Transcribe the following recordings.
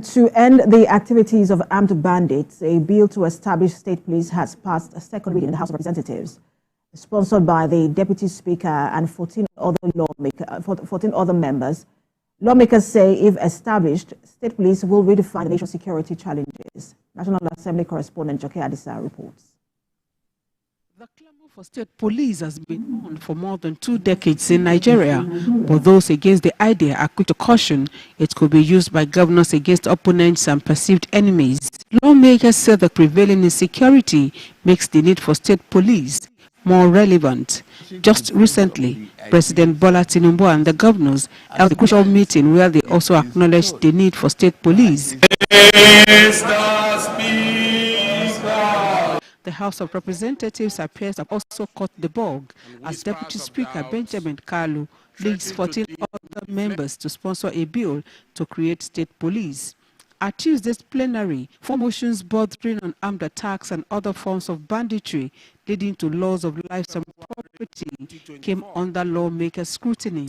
To end the activities of armed bandits, a bill to establish state police has passed a second reading in the House of Representatives. Sponsored by the Deputy Speaker and 14 other members, lawmakers say if established, state police will redefine the nation's security challenges. National Assembly correspondent Joke Adisa reports. The clamor for state police has been on for more than 2 decades in Nigeria, but those against the idea are quick to caution it could be used by governors against opponents and perceived enemies. Lawmakers say the prevailing insecurity makes the need for state police more relevant. Just recently, President Bola Tinubu and the governors held a crucial meeting where they also acknowledged the need for state police. The House of Representatives appears to have also caught the bug as Deputy Speaker Benjamin Kalu leads 14 other members to sponsor a bill to create state police. At Tuesday's plenary, 4 motions bordering on armed attacks and other forms of banditry leading to loss of lives and property came under lawmakers' scrutiny.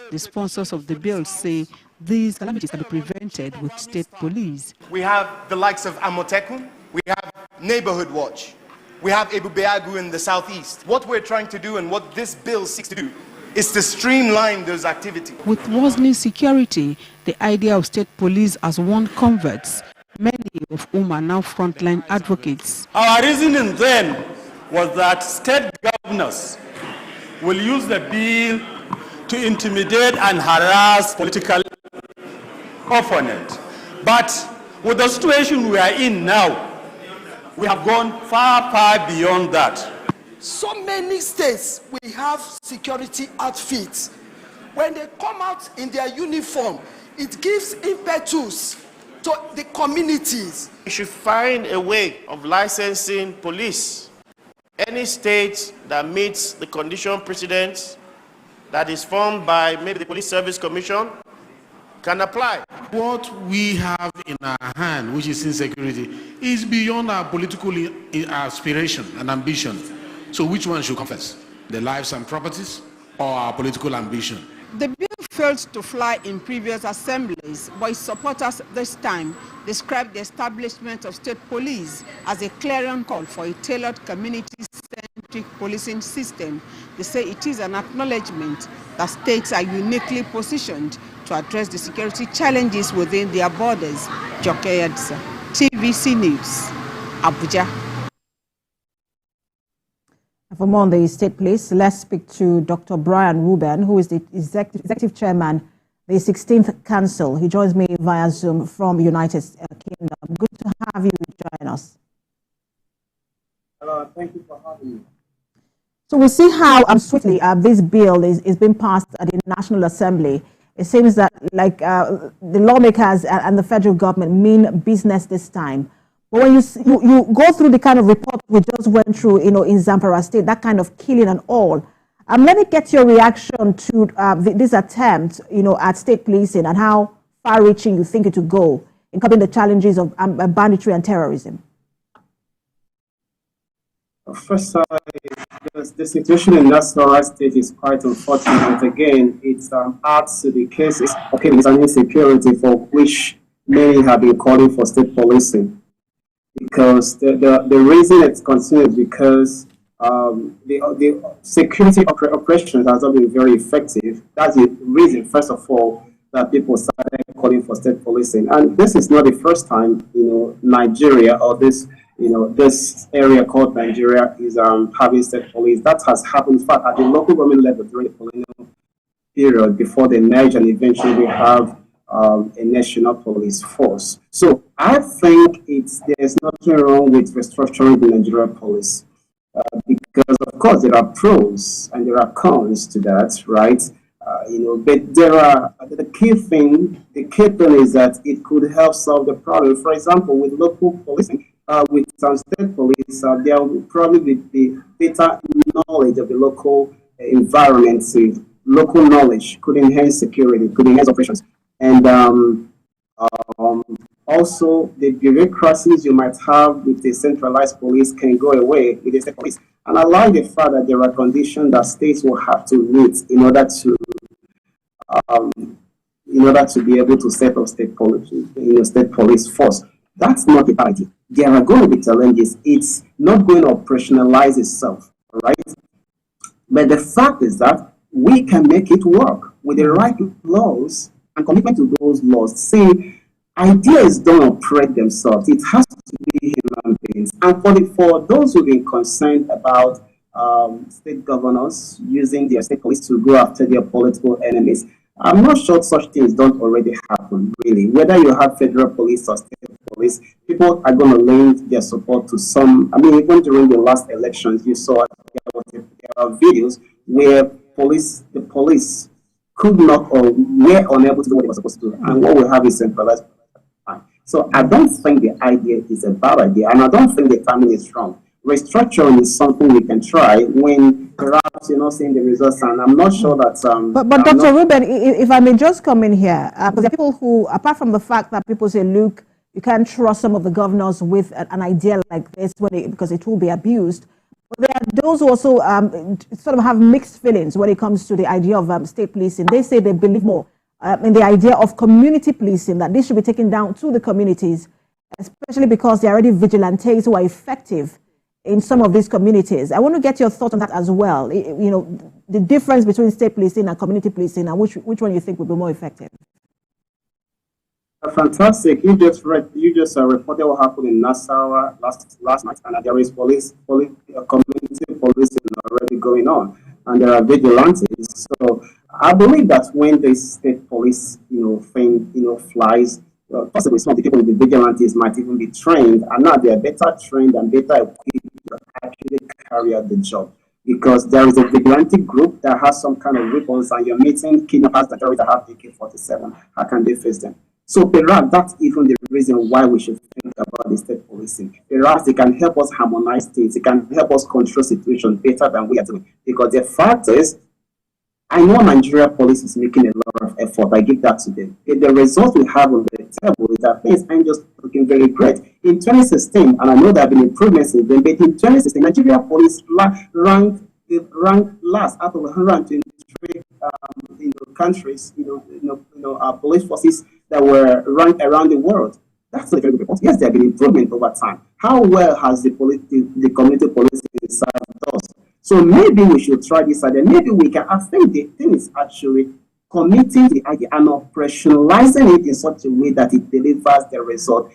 The sponsors of the bill say these calamities can be prevented with state police. We have the likes of Amotekun, we have Neighborhood Watch, we have Ebu Beagu in the southeast. What we're trying to do and what this bill seeks to do is to streamline those activities. With worsening security, the idea of state police has won converts, many of whom are now frontline advocates. Our reasoning then was that state governors will use the bill to intimidate and harass political opponents. But with the situation we are in now, we have gone far, far beyond that. So many states, we have security outfits. When they come out in their uniform, it gives impetus to the communities. We should find a way of licensing police. Any state that meets the condition precedent that is formed by maybe the Police Service Commission can apply. What we have in our hand, which is insecurity, is beyond our political aspiration and ambition. So which one should come first? The lives and properties or our political ambition? The bill failed to fly in previous assemblies, but its supporters this time described the establishment of state police as a clarion call for a tailored community-centric policing system. They say it is an acknowledgement that states are uniquely positioned to address the security challenges within their borders. Joke Adisa, TVC News, Abuja. For more on the state police, let's speak to Dr. Brian Ruben, who is the executive chairman, the 16th Council. He joins me via Zoom from United Kingdom. Good to have you join us. Hello, thank you for having me. So we'll see how swiftly this bill is being passed at the National Assembly. It seems that the lawmakers and the federal government mean business this time. But when you go through the kind of report we just went through, in Zamfara State, that kind of killing and all, let me get your reaction to this attempt, at state policing and how far-reaching you think it will go in coping the challenges of banditry and terrorism. First, the situation in Zamfara State is quite unfortunate. Again, it adds to the cases of insecurity for which many have been calling for state policing. Because the reason it's continued because the security operations has not been very effective. That's the reason, first of all, that people started calling for state policing. And this is not the first time, Nigeria or this area called Nigeria is having state police. That has happened, in fact, at the local government level during the colonial period before they merge and eventually we have a national police force. So I think there's nothing wrong with restructuring the Nigerian police because, of course, there are pros and there are cons to that, right? But there are the key thing is that it could help solve the problem. For example, with local policing, with some state police, there will probably be better knowledge of the local environment. So local knowledge could enhance security, could enhance operations. And also, the bureaucracies you might have with the centralized police can go away with the state police. And I like the fact that there are conditions that states will have to meet in order to in order to be able to set up state police force. That's not the idea. There are going to be challenges. It's not going to operationalize itself, right? But the fact is that we can make it work with the right laws and commitment to those laws. See, ideas don't operate themselves. It has to be human beings. And for those who've been concerned about state governors using their state police to go after their political enemies, I'm not sure such things don't already happen, really. Whether you have federal police or state police, people are going to lend their support to some. I mean, even during the last elections, you saw there are videos where the police could not or were unable to do what they were supposed to do. And what we have is centralized. So I don't think the idea is a bad idea, and I don't think the timing is wrong. Restructuring is something we can try when perhaps you're not seeing the results, and I'm not sure that. But Dr. Ruben, if I may just come in here, because there are people who, apart from the fact that people say, look, you can't trust some of the governors with an idea like this because it will be abused. But there are those who also sort of have mixed feelings when it comes to the idea of state policing. They say they believe more in the idea of community policing, that this should be taken down to the communities, especially because they're already vigilantes who are effective in some of these communities. I want to get your thoughts on that as well. You know, the difference between state policing and community policing, and which one you think would be more effective? Fantastic. You just reported what happened in Nassau last night, and there is community policing already going on, and there are vigilantes. So I believe that when the state police, thing, flies, possibly some of the people in the vigilantes might even be trained, and now they are better trained and better equipped to actually carry out the job. Because there is a vigilante group that has some kind of weapons, and you're meeting kidnappers that already have AK-47. How can they face them? So perhaps that's even the reason why we should think about the state policing. Perhaps they can help us harmonize things. It can help us control situations better than we are doing. Because the fact is, I know Nigeria police is making a lot of effort. I give that to them. The results we have on the table is that things aren't just looking very great. In 2016, and I know there have been improvements in them, but in 2016, Nigeria police ranked last out of 123 countries, police forces that were ranked around the world. That's a very good report. Yes, there have been improvement over time. How well has the community policing side done? So maybe we should try this idea. Maybe we can. I think the thing is actually committing the idea and operationalizing it in such a way that it delivers the result.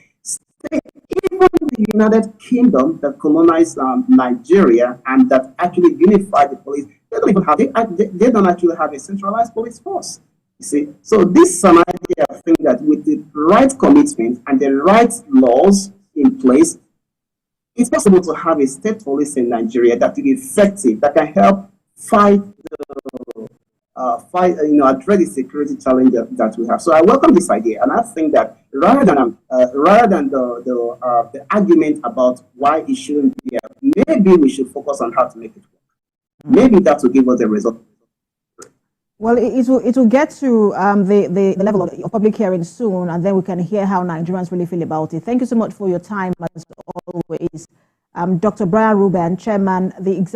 Even the United Kingdom that colonized Nigeria and that actually unified the police, they don't even have they don't actually have a centralized police force. You see, so this is an idea. I think that with the right commitment and the right laws in place, it's possible to have a state police in Nigeria that will be effective, that can help address the security challenge that we have. So I welcome this idea, and I think that rather than the argument about why it shouldn't be, maybe we should focus on how to make it work. Maybe that will give us the result. Well, it will get to the level of public hearing soon, and then we can hear how Nigerians really feel about it. Thank you so much for your time, as always. Dr. Brian Ruben, Chairman, the Executive